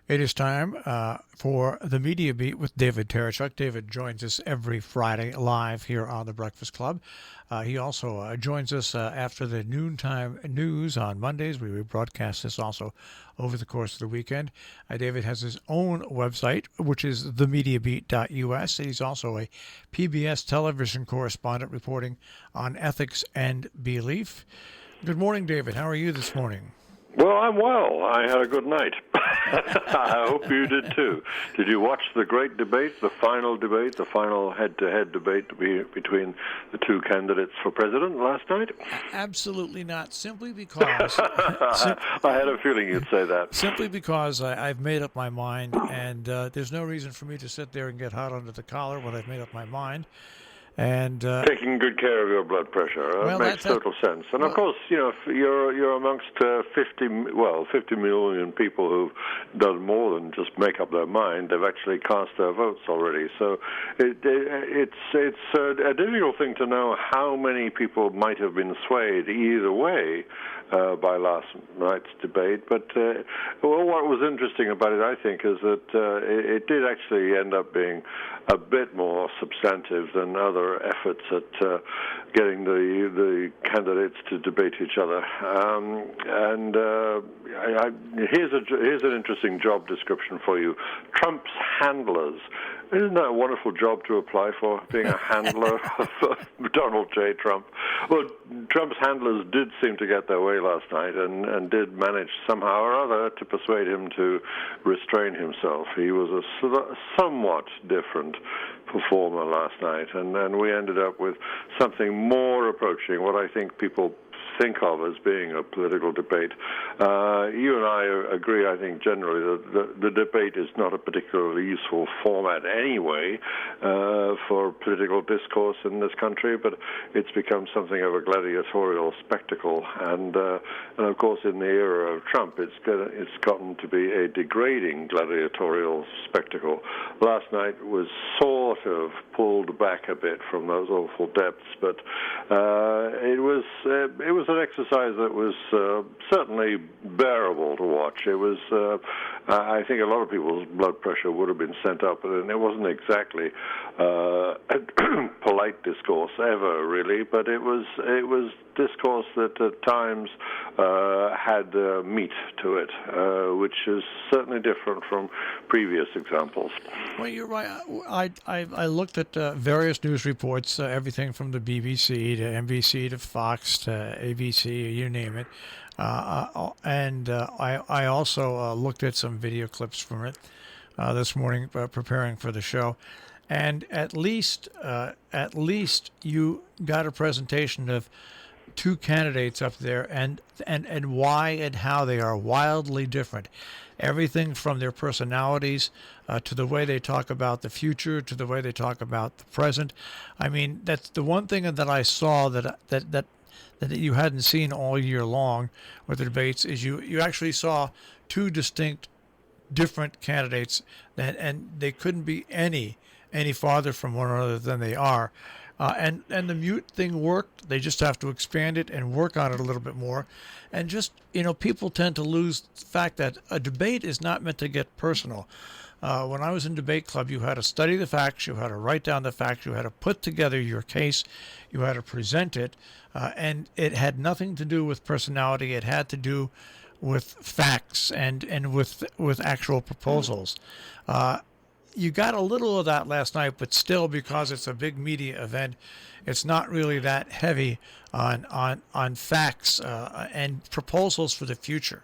It is time for the Media Beat with David Tereshchuk. David joins us every Friday live here on The Breakfast Club. He also joins us after the noontime news on Mondays. We rebroadcast this also over the course of the weekend. David has his own website, which is themediabeat.us. He's also a PBS television correspondent reporting on ethics and belief. Good morning, David. How are you this morning? Well, I'm well. I had a good night. I hope you did too. Did you watch the great debate, the final head-to-head debate between the two candidates for president last night? Absolutely not, simply because... I had a feeling you'd say that. Simply because I've made up my mind, and there's no reason for me to sit there and get hot under the collar when I've made up my mind. And taking good care of your blood pressure makes total sense. And of course, you're amongst 50 million people who've done more than just make up their mind. They've actually cast their votes already. So it's a difficult thing to know how many people might have been swayed either way by last night's debate. But what was interesting about it, I think, is that it did actually end up being a bit more substantive than other efforts at getting the candidates to debate each other. Here's an interesting job description for you. Trump's handlers. Isn't that a wonderful job to apply for, being a handler of Donald J. Trump? Well, Trump's handlers did seem to get their way last night and did manage somehow or other to persuade him to restrain himself. He was a somewhat different performer last night, and we ended up with something more approaching what I think people think of as being a political debate. You and I agree, I think, generally that the debate is not a particularly useful format anyway for political discourse in this country, but it's become something of a gladiatorial spectacle. And of course, in the era of Trump, it's gotten to be a degrading gladiatorial spectacle. Last night was sort of pulled back a bit from those awful depths, but it was an exercise that was certainly bearable to watch. It was, I think, a lot of people's blood pressure would have been sent up, and it wasn't exactly polite discourse ever, really, but it was discourse that at times had meat to it, which is certainly different from previous examples. Well, you're right. I looked at various news reports, everything from the BBC to NBC to Fox to ABC, you name it. And I also looked at some video clips from it this morning, preparing for the show. And at least you got a presentation of two candidates up there, and why and how they are wildly different. Everything from their personalities to the way they talk about the future to the way they talk about the present. I mean, that's the one thing that I saw that you hadn't seen all year long with the debates is you actually saw two distinct, different candidates, and they couldn't be any farther from one another than they are. And the mute thing worked. They just have to expand it and work on it a little bit more. And just, people tend to lose the fact that a debate is not meant to get personal. When I was in debate club, you had to study the facts, you had to write down the facts, you had to put together your case, you had to present it, and it had nothing to do with personality. It had to do with facts and with actual proposals. You got a little of that last night, but still, because it's a big media event, it's not really that heavy on facts and proposals for the future.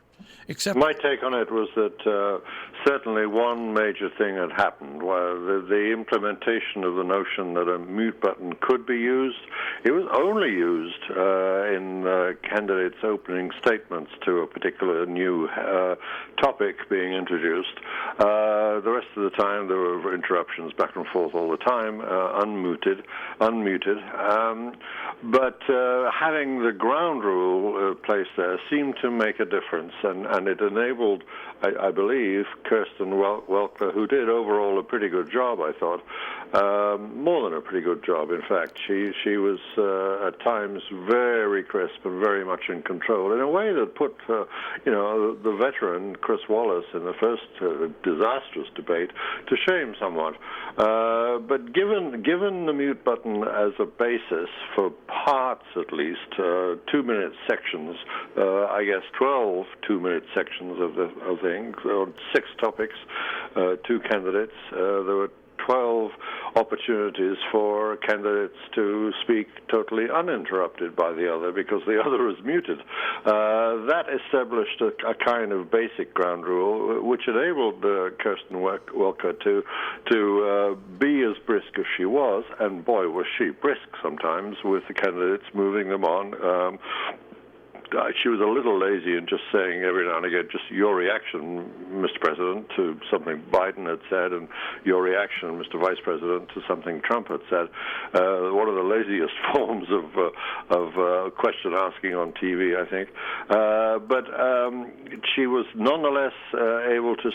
Except my take on it was that certainly one major thing had happened, where the implementation of the notion that a mute button could be used. It was only used in candidates' opening statements to a particular new topic being introduced. The rest of the time there were interruptions back and forth all the time, unmuted. But having the ground rule placed there seemed to make a difference, and and it enabled, I believe, Kirsten Welker, who did overall a pretty good job, I thought, more than a pretty good job, in fact. She was at times very crisp and very much in control in a way that put, the veteran Chris Wallace in the first disastrous debate to shame somewhat. But given the mute button as a basis for parts, at least, 2-minute sections, I guess 12 2-minute sections of the thing, 6 topics, 2 candidates. There were 12 opportunities for candidates to speak totally uninterrupted by the other because the other is muted. That established a kind of basic ground rule which enabled Kirsten Welker to be as brisk as she was, and boy, was she brisk sometimes with the candidates, moving them on. She was a little lazy in just saying every now and again, just your reaction, Mr. President, to something Biden had said, and your reaction, Mr. Vice President, to something Trump had said. One of the laziest forms of question asking on TV, I think. But she was nonetheless able to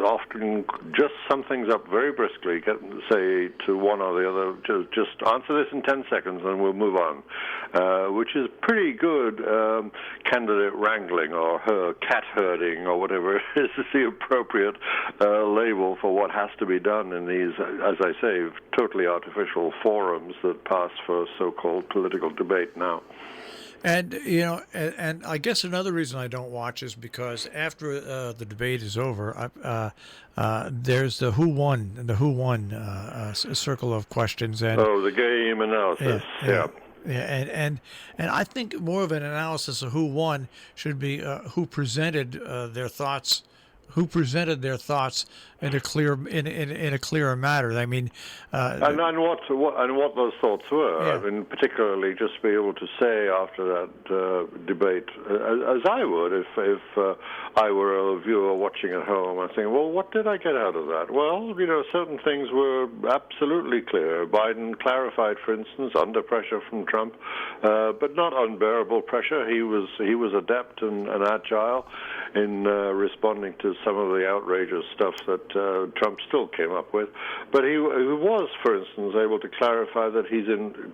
often just sum things up very briskly, say to one or the other, just answer this in 10 seconds and we'll move on, which is pretty good candidate wrangling, or her cat herding, or whatever is the appropriate label for what has to be done in these, as I say, totally artificial forums that pass for so-called political debate now. And and I guess another reason I don't watch is because after the debate is over, there's the who won circle of questions, and the game analysis. Yeah. Yeah, and I think more of an analysis of who won should be who presented their thoughts in a clearer manner. I mean, and what those thoughts were. Yeah. I mean, particularly just be able to say after that debate, as I would if I were a viewer watching at home, I think, well, what did I get out of that? Well, certain things were absolutely clear. Biden clarified, for instance, under pressure from Trump, but not unbearable pressure. He was adept and agile in responding to some of the outrageous stuff that Trump still came up with. But he was, for instance, able to clarify that he's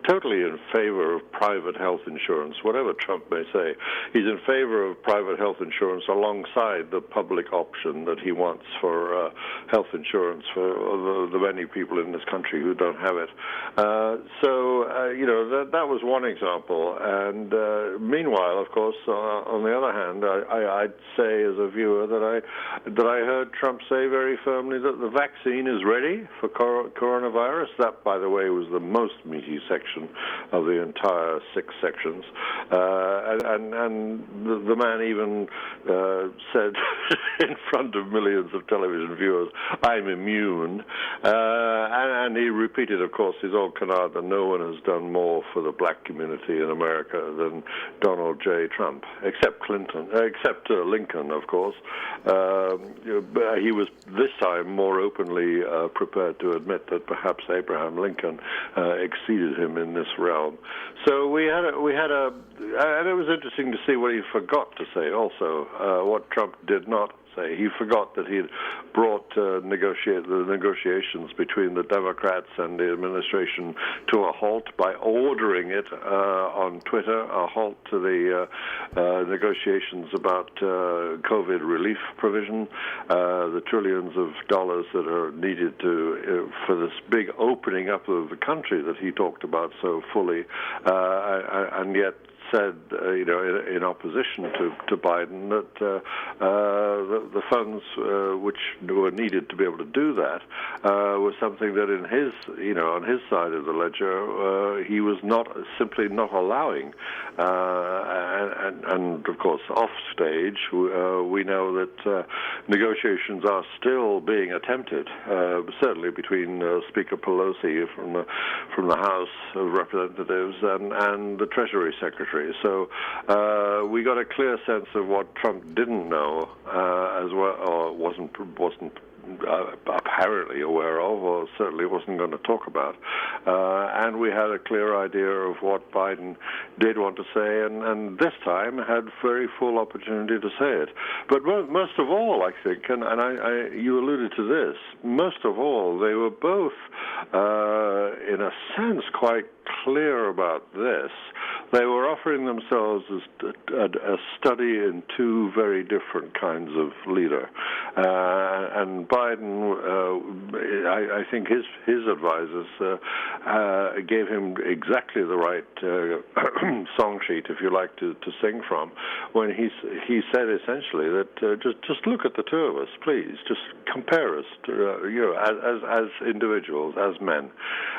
totally in favor of private health insurance, whatever Trump may say. He's in favor of private health insurance alongside the public option that he wants for health insurance for the many people in this country who don't have it. That was one example. And meanwhile, of course, on the other hand, I'd say as a viewer that I heard Trump say very firmly that the vaccine is ready for coronavirus. That, by the way, was the most meaty section of the entire 6 sections. And the man even said in front of millions of television viewers, "I'm immune." And he repeated, of course, his old canard that no one has done more for the black community in America than Donald J. Trump, except Lincoln, of course. He was this time more openly prepared to admit that perhaps Abraham Lincoln exceeded him in this realm. So we had and it was interesting to see what he forgot to say also, what Trump did not say. He forgot that he had brought the negotiations between the Democrats and the administration to a halt by ordering it on Twitter, a halt to the negotiations about COVID relief provision, the trillions of dollars that are needed for this big opening up of the country that he talked about so fully, and yet said, in opposition to Biden, that the funds which were needed to be able to do that was something that in his, on his side of the ledger, he was simply not allowing. And of course, off stage, we know that negotiations are still being attempted, certainly between Speaker Pelosi from the House of Representatives and the Treasury Secretary. country. So we got a clear sense of what Trump didn't know as well, or wasn't apparently aware of, or certainly wasn't going to talk about. And we had a clear idea of what Biden did want to say, and this time had very full opportunity to say it. But most of all, I think, and you alluded to this, most of all, they were both, in a sense, quite clear about this. They were offering themselves as a study in two very different kinds of leader. And Biden, I think his advisors gave him exactly the right song sheet, if you like, to sing from, when he said essentially that just look at the two of us, please, just compare us to, as individuals, as men.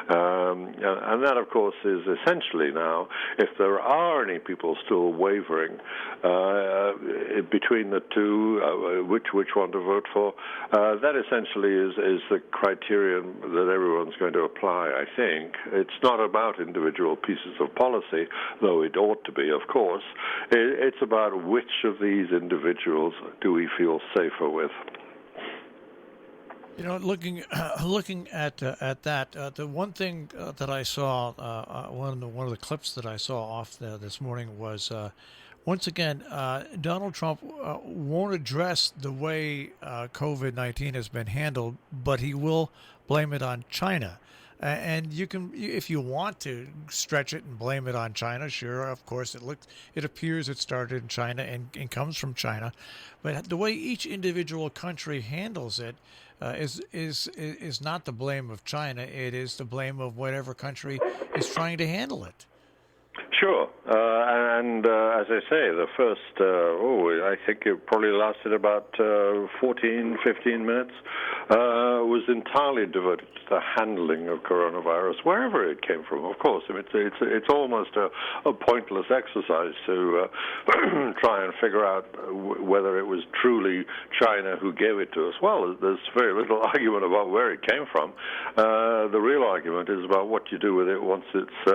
And that, of course, is essentially now, if there are any people still wavering between the two, which one to vote for, that essentially is the criterion that everyone's going to apply, I think. It's not about individual pieces of policy, though it ought to be, of course. It's about which of these individuals do we feel safer with. You know, looking at that, the one thing that I saw, one of the clips that I saw off this morning was, once again, Donald Trump won't address the way COVID-19 has been handled, but he will blame it on China. And you can, if you want to stretch it and blame it on China, sure, of course, it appears it started in China and comes from China, but the way each individual country handles it is not the blame of China. It is the blame of whatever country is trying to handle it. Sure. And as I say, the first, I think it probably lasted about 14, 15 minutes, was entirely devoted to the handling of coronavirus, wherever it came from, of course. I mean, it's almost a pointless exercise to try and figure out whether it was truly China who gave it to us. Well, there's very little argument about where it came from. The real argument is about what you do with it once it's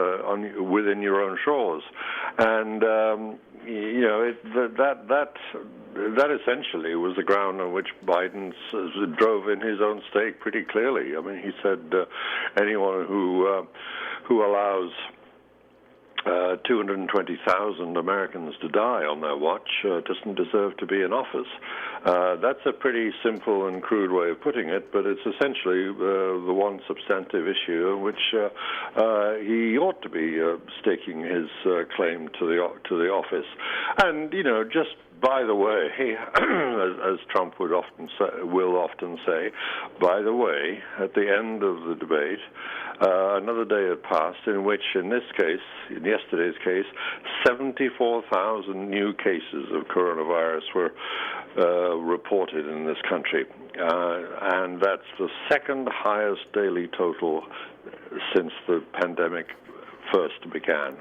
within your own shores. And that essentially was the ground on which Biden drove in his own stake pretty clearly. I mean, he said anyone who allows 220,000 Americans to die on their watch doesn't deserve to be in office. That's a pretty simple and crude way of putting it, but it's essentially the one substantive issue in which he ought to be staking his claim to the office. And just by the way, as Trump will often say, by the way, at the end of the debate, another day had passed in which, in yesterday's case, 74,000 new cases of coronavirus were reported in this country. And that's the second highest daily total since the pandemic first began.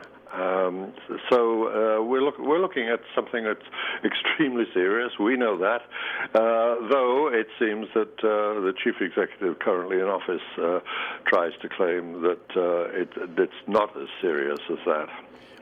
So we're looking at something that's extremely serious. We know that, though it seems that the chief executive currently in office tries to claim that it's not as serious as that.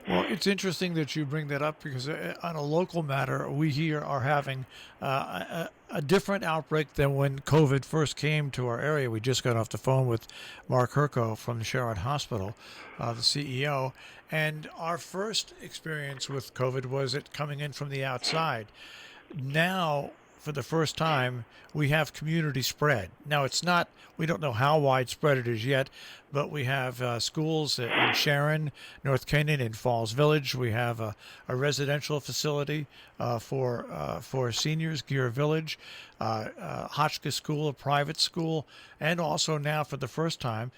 Well, it's interesting that you bring that up because on a local matter, we here are having a different outbreak than when COVID first came to our area. We just got off the phone with Mark Herco from the Sharon Hospital, the CEO, and our first experience with COVID was it coming in from the outside. Now, for the first time, we have community spread. Now, we don't know how widespread it is yet, but we have schools in Sharon, North Canyon, in Falls Village. We have a residential facility for seniors, Gear Village, Hotchkiss School, a private school, and also now, for the first time,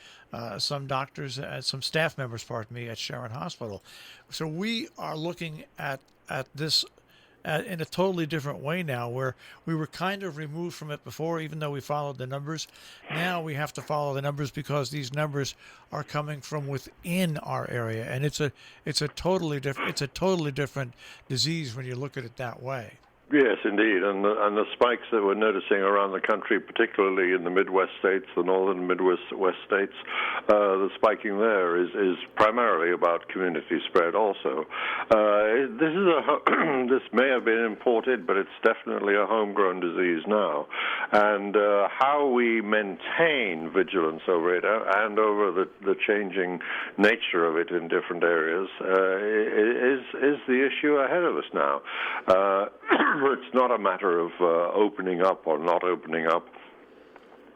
some doctors, some staff members, at Sharon Hospital. So we are looking at this in a totally different way now, where we were kind of removed from it before, even though we followed the numbers. Now we have to follow the numbers because these numbers are coming from within our area, and it's a totally different disease when you look at it that way. Yes, indeed, and the spikes that we're noticing around the country, particularly in the Midwest states, the northern and Midwest states, the spiking there is primarily about community spread. Also, this may have been imported, but it's definitely a homegrown disease now, and how we maintain vigilance over it and over the changing nature of it in different areas is the issue ahead of us now. It's not a matter of opening up or not opening up.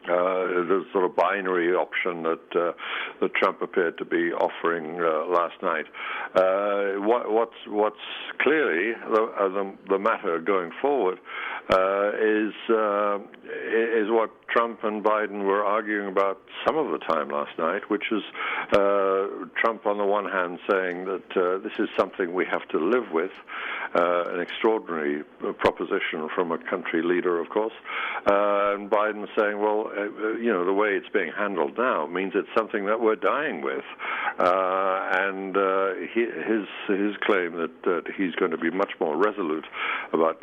The sort of binary option that Trump appeared to be offering last night. What's clearly the matter going forward is what Trump and Biden were arguing about some of the time last night, which is Trump on the one hand saying that this is something we have to live with, an extraordinary proposition from a country leader, of course, and Biden saying, well, the way it's being handled now means it's something that we're dying with, and his claim that he's going to be much more resolute about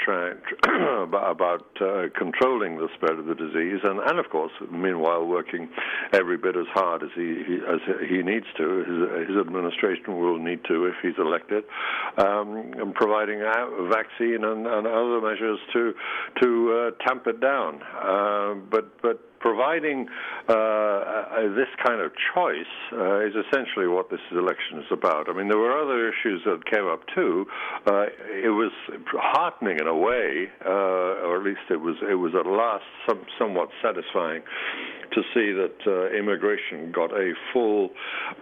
controlling the spread of the disease, and of course, meanwhile, working every bit as hard as he needs to. His administration will need to if he's elected, and providing a vaccine and other measures to tamp it down. But providing this kind of choice is essentially what this election is about. I mean, there were other issues that came up too. It was heartening in a way, or at least it was at last somewhat satisfying to see that immigration got a full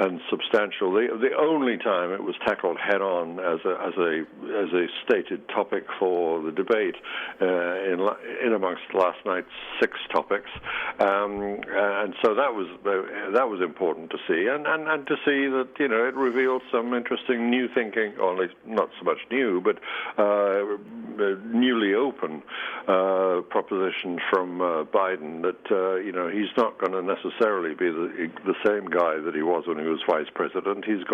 and substantial. The only time it was tackled head on as a stated topic for the debate in amongst last night's 6 topics. And so that was important to see, and to see that it revealed some interesting new thinking, or at least not so much new, but newly open proposition from Biden that he's not going to necessarily be the same guy that he was when he was vice president. He says,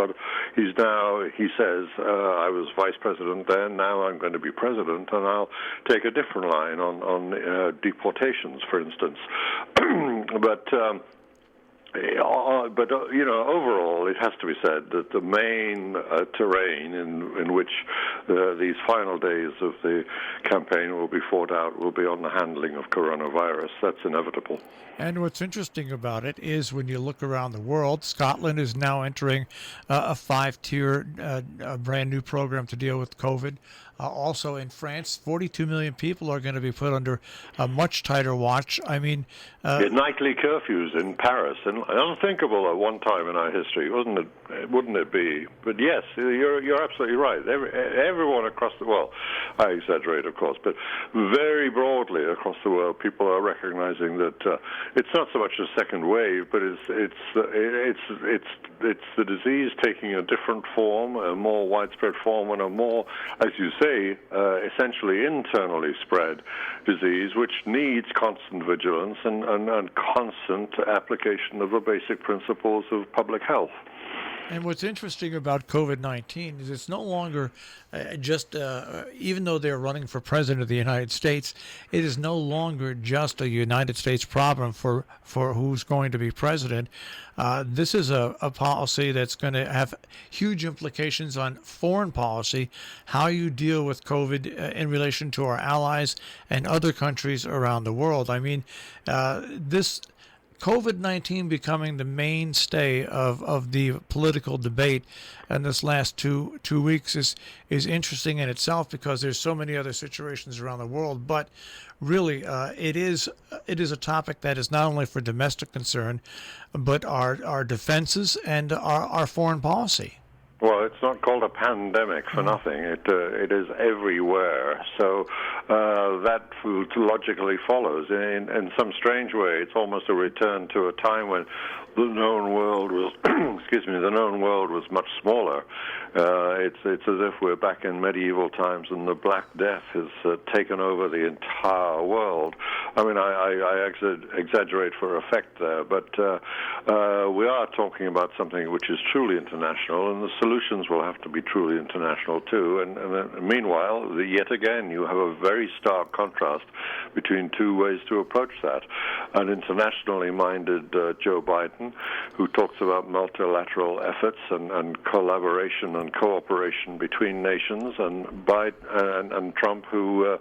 I was vice president then, now I'm going to be president, and I'll take a different line on deportations, for instance. But overall, it has to be said that the main terrain in which these final days of the campaign will be fought out will be on the handling of coronavirus. That's inevitable. And what's interesting about it is when you look around the world, Scotland is now entering a 5-tier brand new program to deal with COVID. Also in France, 42 million people are going to be put under a much tighter watch. I mean, nightly curfews in Paris, and unthinkable at one time in our history, wasn't it? Wouldn't it be? But yes, you're absolutely right. Everyone across the world, I exaggerate, of course, but very broadly across the world, people are recognizing that it's not so much a second wave, but it's the disease taking a different form, a more widespread form, and a more, as you say, essentially internally spread disease, which needs constant vigilance and constant application of the basic principles of public health. And what's interesting about COVID-19 is it's no longer just, even though they're running for president of the United States, it is no longer just a United States problem for who's going to be president. This is a policy that's going to have huge implications on foreign policy, how you deal with COVID in relation to our allies and other countries around the world. I mean, this COVID-19 becoming the mainstay of the political debate in this last two weeks is interesting in itself because there's so many other situations around the world. But really, it is a topic that is not only for domestic concern, but our defenses and our foreign policy. Well, it's not called a pandemic for nothing. It is everywhere. So that logically follows. In some strange way, it's almost a return to a time when the known world was, the known world was much smaller. It's as if we're back in medieval times and the Black Death has taken over the entire world. I mean, I exaggerate for effect there, but we are talking about something which is truly international, and the solutions will have to be truly international too. And meanwhile, yet again, you have a very very stark contrast between two ways to approach that. An internationally minded Joe Biden, who talks about multilateral efforts and collaboration and cooperation between nations, and Trump, who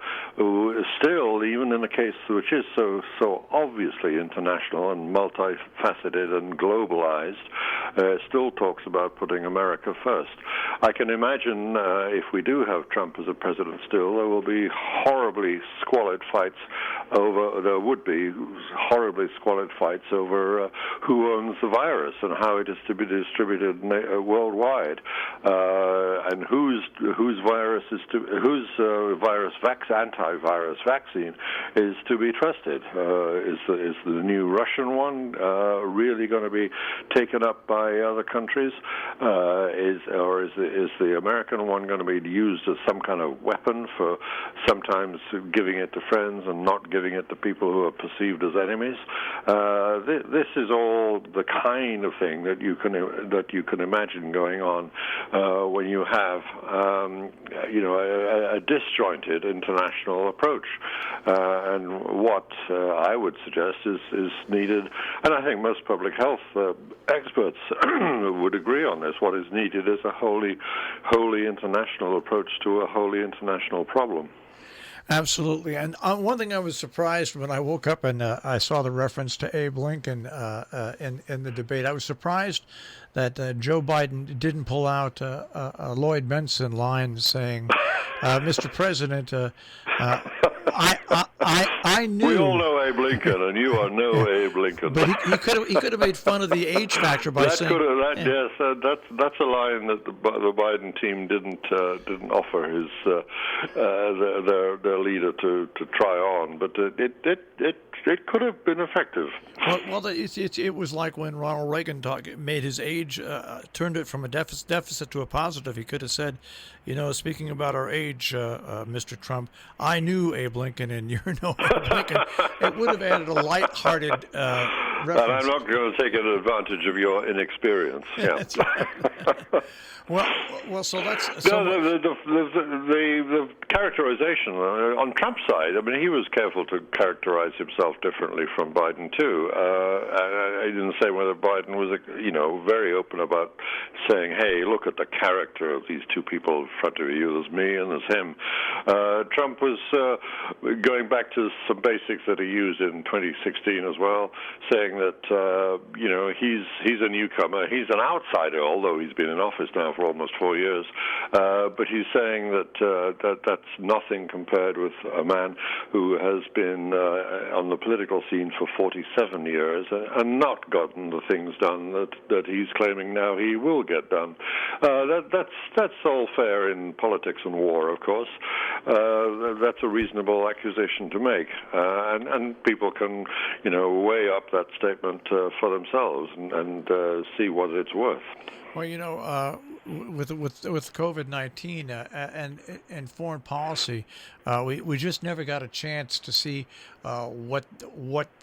is still, even in a case which is so obviously international and multifaceted and globalized, still talks about putting America first. I can imagine if we do have Trump as a president still, there will be horribly squalid fights over who owns the virus and how it is to be distributed worldwide, and whose antivirus vaccine is to be trusted. Is the new Russian one really going to be taken up by other countries? Is the American one going to be used as some kind of weapon for sometimes giving it to friends and not giving it to people who are perceived as enemies? This is all the kind of thing that you can imagine going on when you have a disjointed international approach. And what I would suggest is needed, and I think most public health experts would agree on this. What is needed is a wholly international approach to a wholly international problem. Absolutely. And one thing I was surprised when I woke up and I saw the reference to Abe Lincoln in the debate. I was surprised that Joe Biden didn't pull out a Lloyd Benson line saying, Mr. President, I knew. We all know Abe Lincoln, and you are no Abe Lincoln. But he could have made fun of the age factor by saying. Yes, that's a line that the Biden team didn't offer their leader to try on, but it could have been effective. Well, it was like when Ronald Reagan made his age, turned it from a deficit to a positive. He could have said, speaking about our age, Mr. Trump, I knew Abe Lincoln and you're no Abe Lincoln. It would have added a lighthearted reference. And I'm not going to take advantage of your inexperience. Yeah. That's right. Well, so that's the characterization on Trump's side. I mean, he was careful to characterize himself differently from Biden too. I didn't say whether Biden was, very open about saying, "Hey, look at the character of these two people in front of you. There's me and there's him." Trump was going back to some basics that he used in 2016 as well, saying that he's a newcomer, he's an outsider, although he's been in office now for almost 4 years. But he's saying that that's nothing compared with a man who has been on the political scene for 47 years and not gotten the things done that he's claiming now he will get done. That's all fair in politics and war, of course. That's a reasonable accusation to make, and people can, weigh up that statement for themselves and see what it's worth. Well, with COVID-19 and foreign policy, we just never got a chance to see what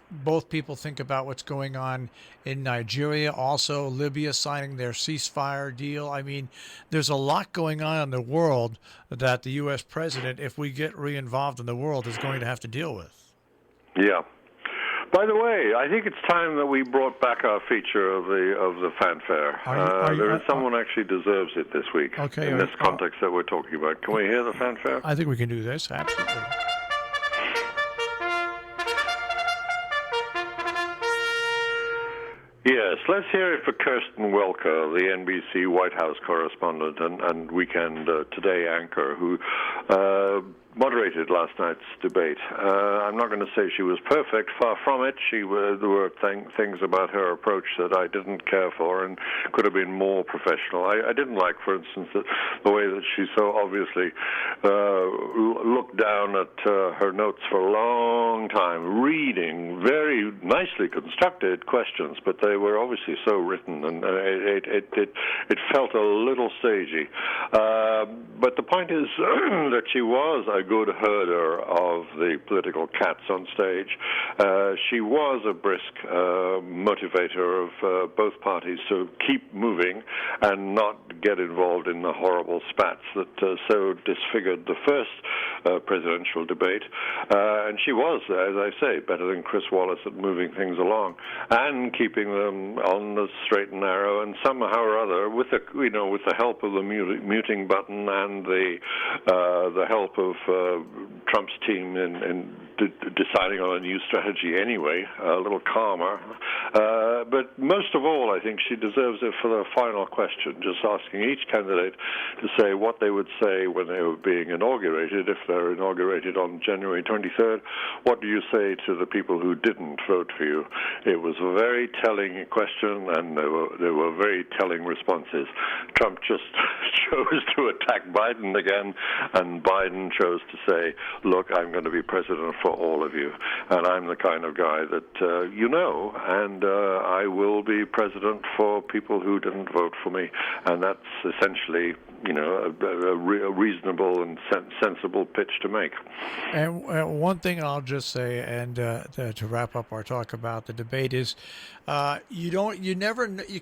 both people think about what's going on in Nigeria. Also, Libya signing their ceasefire deal. I mean, there's a lot going on in the world that the U.S. president, if we get re-involved in the world, is going to have to deal with. Yeah. By the way, I think it's time that we brought back our feature of the fanfare. There is someone actually deserves it this week. Okay, in this context that we're talking about. Can we hear the fanfare? I think we can do this. Absolutely. Yes, let's hear it for Kirsten Welker, the NBC White House correspondent and Weekend Today anchor, who moderated last night's debate. I'm not going to say she was perfect, far from it. There were things about her approach that I didn't care for and could have been more professional. I didn't like, for instance, the way that she so obviously looked down at her notes for a long time, reading very nicely constructed questions, but they were obviously so written, and it felt a little stagey. But the point is that she was a good herder of the political cats on stage. She was a brisk motivator of both parties to keep moving and not get involved in the horrible spats that so disfigured the first presidential debate. And she was, as I say, better than Chris Wallace at moving things along and keeping them on the straight and narrow. And somehow or other, with the help of the muting button and the help of Trump's team in deciding on a new strategy anyway, a little calmer. But most of all, I think she deserves it for the final question, just asking each candidate to say what they would say when they were being inaugurated. If they're inaugurated on January 23rd, what do you say to the people who didn't vote for you? It was a very telling question, and there were very telling responses. Trump just chose to attack Biden again, and Biden chose to say, look, I'm going to be president for all of you, and I'm the kind of guy that and I will be president for people who didn't vote for me, and that's essentially a reasonable and sensible pitch to make. And one thing I'll just say, and to wrap up our talk about the debate, is you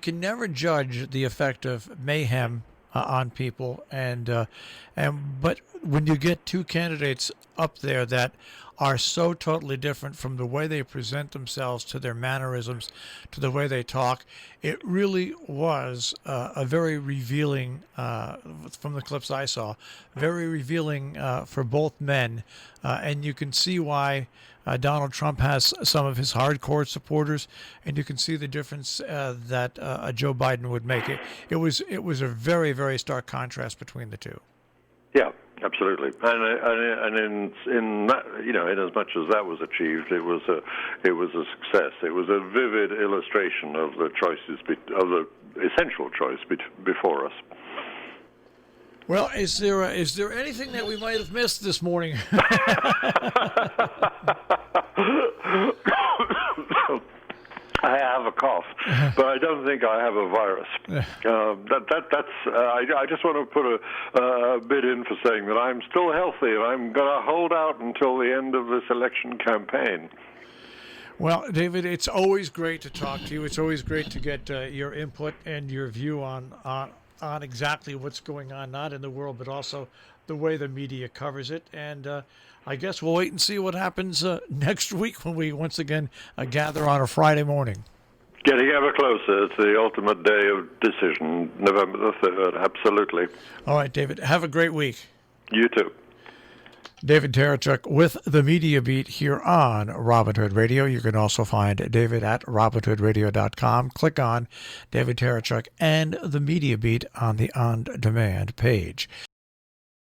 can never judge the effect of mayhem on people, but when you get two candidates up there that are so totally different from the way they present themselves, to their mannerisms, to the way they talk, it really was a very revealing, from the clips I saw, very revealing for both men. And you can see why Donald Trump has some of his hardcore supporters, and you can see the difference that Joe Biden would make. It was a very, very stark contrast between the two. Yeah. Absolutely, and in that, in as much as that was achieved, it was a success. It was a vivid illustration of the choices, of the essential choice before us. Well, is there anything that we might have missed this morning? I have a cough, but I don't think I have a virus. I just want to put a bit in for saying that I'm still healthy, and I'm going to hold out until the end of this election campaign. Well, David, it's always great to talk to you. It's always great to get your input and your view on exactly what's going on, not in the world, but also the way the media covers it. And I guess we'll wait and see what happens next week when we once again gather on a Friday morning. Getting ever closer. It's the ultimate day of decision, November the 3rd, absolutely. All right, David, have a great week. You too. David Tereshchuk with the Media Beat here on Robin Hood Radio. You can also find David at robinhoodradio.com. Click on David Tereshchuk and the Media Beat on the On Demand page.